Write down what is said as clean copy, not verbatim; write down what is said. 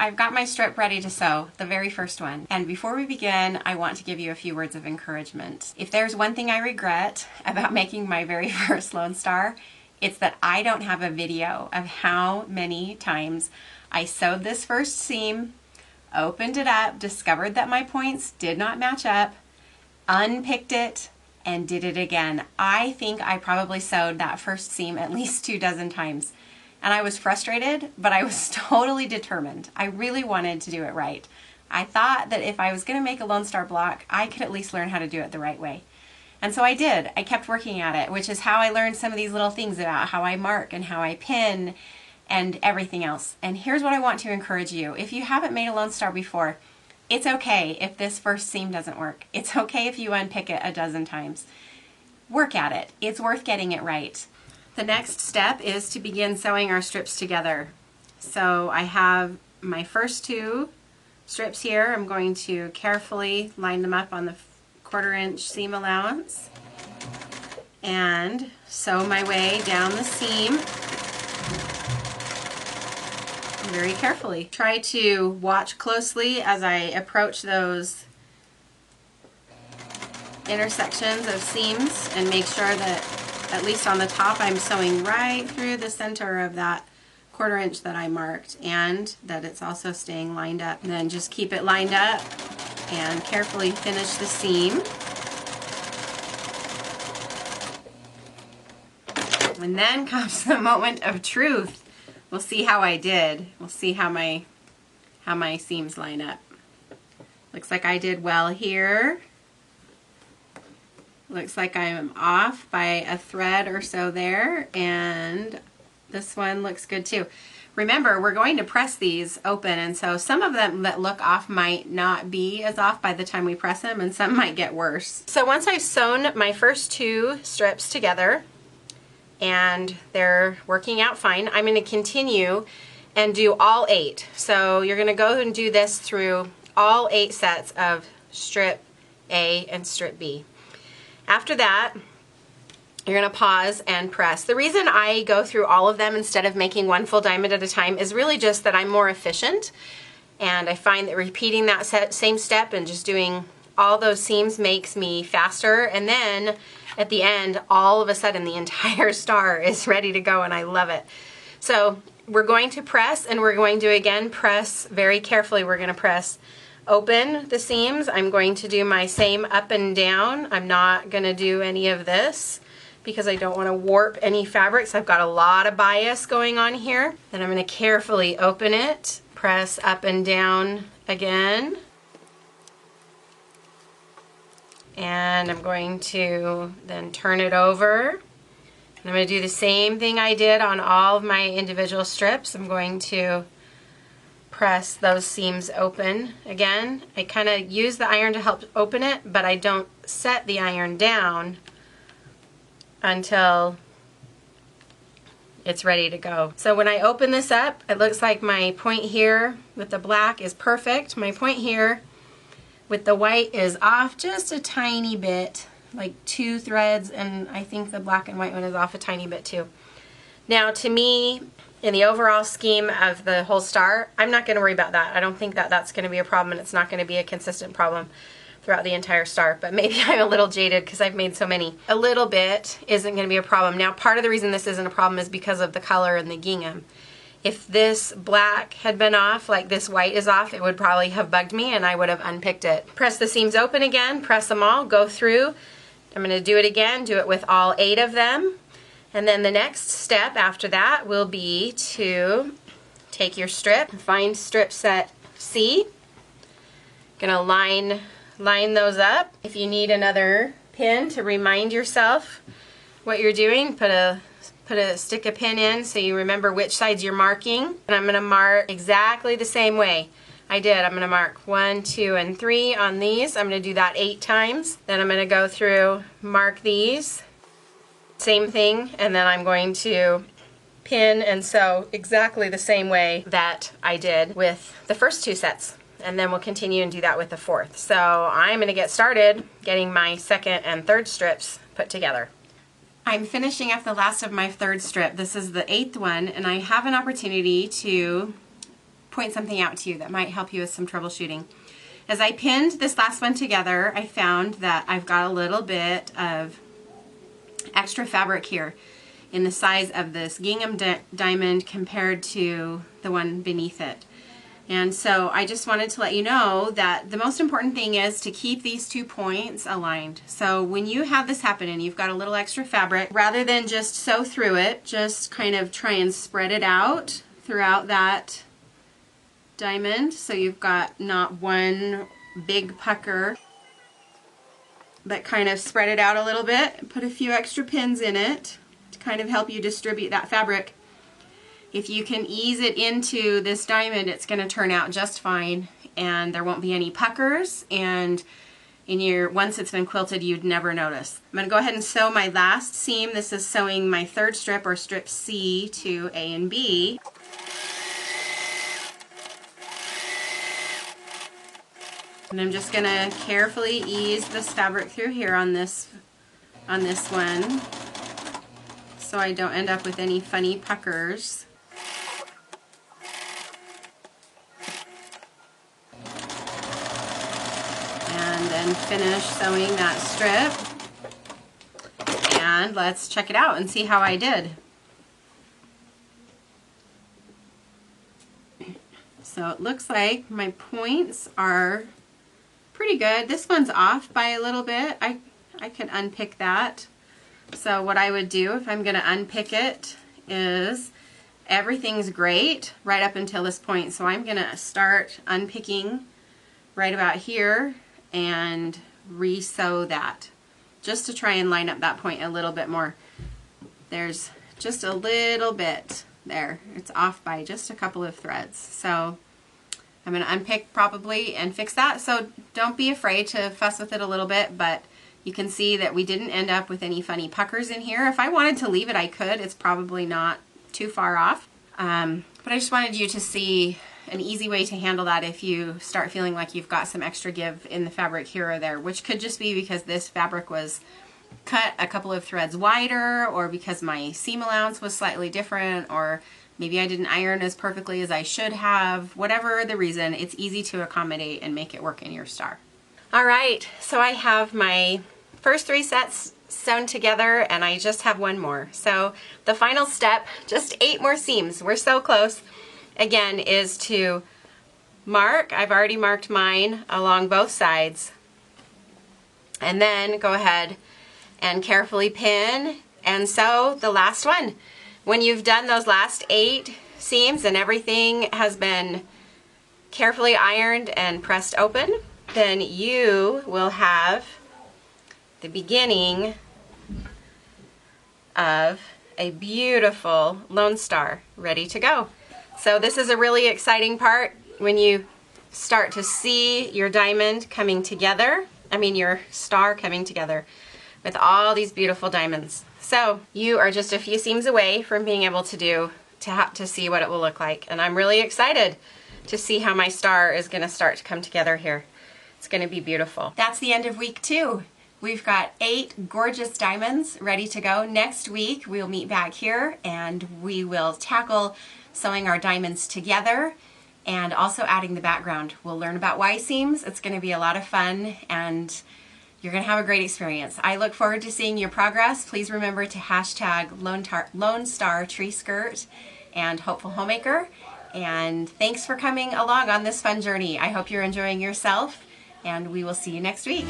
I've got my strip ready to sew, the very first one. And before we begin, I want to give you a few words of encouragement. If there's one thing I regret about making my very first Lone Star, it's that I don't have a video of how many times I sewed this first seam, opened it up, discovered that my points did not match up, unpicked it, and did it again. I think I probably sewed that first seam at least 24 times. And I was frustrated, but I was totally determined. I really wanted to do it right. I thought that if I was going to make a Lone Star block, I could at least learn how to do it the right way. And so I did. I kept working at it, which is how I learned some of these little things about how I mark and how I pin and everything else. And here's what I want to encourage you. If you haven't made a Lone Star before, it's okay if this first seam doesn't work. It's okay if you unpick it 12 times. Work at it. It's worth getting it right. The next step is to begin sewing our strips together. So I have my first 2 strips here. I'm going to carefully line them up on the 1/4 inch seam allowance and sew my way down the seam very carefully. Try to watch closely as I approach those intersections of seams and make sure that at least on the top I'm sewing right through the center of that 1/4 inch that I marked, and that it's also staying lined up. And then just keep it lined up and carefully finish the seam. And then comes the moment of truth. We'll see how I did. We'll see how my seams line up. Looks like I did well here. Looks like I'm off by a thread or so there, and this one looks good too. Remember, we're going to press these open, and so some of them that look off might not be as off by the time we press them, and some might get worse. So once I've sewn my first 2 strips together, and they're working out fine, I'm going to continue and do all 8. So you're going to go and do this through all 8 sets of strip A and strip B. After that, you're going to pause and press. The reason I go through all of them instead of making one full diamond at a time is really just that I'm more efficient, and I find that repeating that same step and just doing all those seams makes me faster, and then at the end, all of a sudden the entire star is ready to go, and I love it. So we're going to press, and we're going to again press very carefully. We're going to press open the seams. I'm going to do my same up and down. I'm not going to do any of this because I don't want to warp any fabrics. I've got a lot of bias going on here. Then I'm going to carefully open it, press up and down again. And I'm going to then turn it over. And I'm going to do the same thing I did on all of my individual strips. I'm going to press those seams open again. I kind of use the iron to help open it, but I don't set the iron down until it's ready to go. So when I open this up, it looks like my point here with the black is perfect. My point here with the white is off just a tiny bit, like 2 threads, and I think the black and white one is off a tiny bit too. Now to me, in the overall scheme of the whole star, I'm not going to worry about that. I don't think that that's going to be a problem, and it's not going to be a consistent problem throughout the entire star, but maybe I'm a little jaded because I've made so many. A little bit isn't going to be a problem. Now part of the reason this isn't a problem is because of the color and the gingham. If this black had been off, like this white is off, it would probably have bugged me and I would have unpicked it. Press the seams open again, press them all, go through. I'm going to do it again, do it with all 8 of them. And then the next step after that will be to take your strip, find strip set C. Gonna line those up. If you need another pin to remind yourself what you're doing, stick a pin in so you remember which sides you're marking. And I'm going to mark exactly the same way I did. I'm going to mark 1, 2, and 3 on these. I'm going to do that 8 times. Then I'm going to go through, mark these, same thing, and then I'm going to pin and sew exactly the same way that I did with the first 2 sets. And then we'll continue and do that with the 4th. So I'm going to get started getting my 2nd and 3rd strips put together. I'm finishing up the last of my 3rd strip. This is the 8th one, and I have an opportunity to point something out to you that might help you with some troubleshooting. As I pinned this last one together, I found that I've got a little bit of extra fabric here in the size of this gingham diamond compared to the one beneath it. And so I just wanted to let you know that the most important thing is to keep these 2 points aligned. So when you have this happen and you've got a little extra fabric, rather than just sew through it, just kind of try and spread it out throughout that diamond, so you've got not one big pucker, but kind of spread it out a little bit. Put a few extra pins in it to kind of help you distribute that fabric. If you can ease it into this diamond, it's going to turn out just fine, and there won't be any puckers, and once it's been quilted, you'd never notice. I'm going to go ahead and sew my last seam. This is sewing my 3rd strip, or strip C, to A and B. And I'm just going to carefully ease this fabric through here on this one, so I don't end up with any funny puckers. And then finish sewing that strip. And let's check it out and see how I did. So it looks like my points are pretty good. This one's off by a little bit. I could unpick that. So what I would do if I'm going to unpick it is everything's great right up until this point. So I'm going to start unpicking right about here and re-sew that just to try and line up that point a little bit more. There's just a little bit there. It's off by just a couple of threads. So I'm going to unpick probably and fix that. So don't be afraid to fuss with it a little bit, but you can see that we didn't end up with any funny puckers in here. If I wanted to leave it, I could. It's probably not too far off. But I just wanted you to see an easy way to handle that if you start feeling like you've got some extra give in the fabric here or there, which could just be because this fabric was cut a couple of threads wider, or because my seam allowance was slightly different, or maybe I didn't iron as perfectly as I should have. Whatever the reason, it's easy to accommodate and make it work in your star. All right, so I have my first 3 sets sewn together, and I just have 1 more. So the final step, just 8 more seams. We're so close. Again, is to mark. I've already marked mine along both sides. And then go ahead and carefully pin and sew the last one. When you've done those last 8 seams and everything has been carefully ironed and pressed open, then you will have the beginning of a beautiful Lone Star ready to go. So this is a really exciting part when you start to see your diamond coming together. I mean your star coming together with all these beautiful diamonds. So you are just a few seams away from being able to see what it will look like. And I'm really excited to see how my star is going to start to come together here. It's going to be beautiful. That's the end of week 2. We've got 8 gorgeous diamonds ready to go. Next week we'll meet back here and we will tackle sewing our diamonds together and also adding the background. We'll learn about Y seams. It's going to be a lot of fun and you're going to have a great experience. I look forward to seeing your progress. Please remember to hashtag Lone Star Tree Skirt and Hopeful Homemaker. And thanks for coming along on this fun journey. I hope you're enjoying yourself and we will see you next week.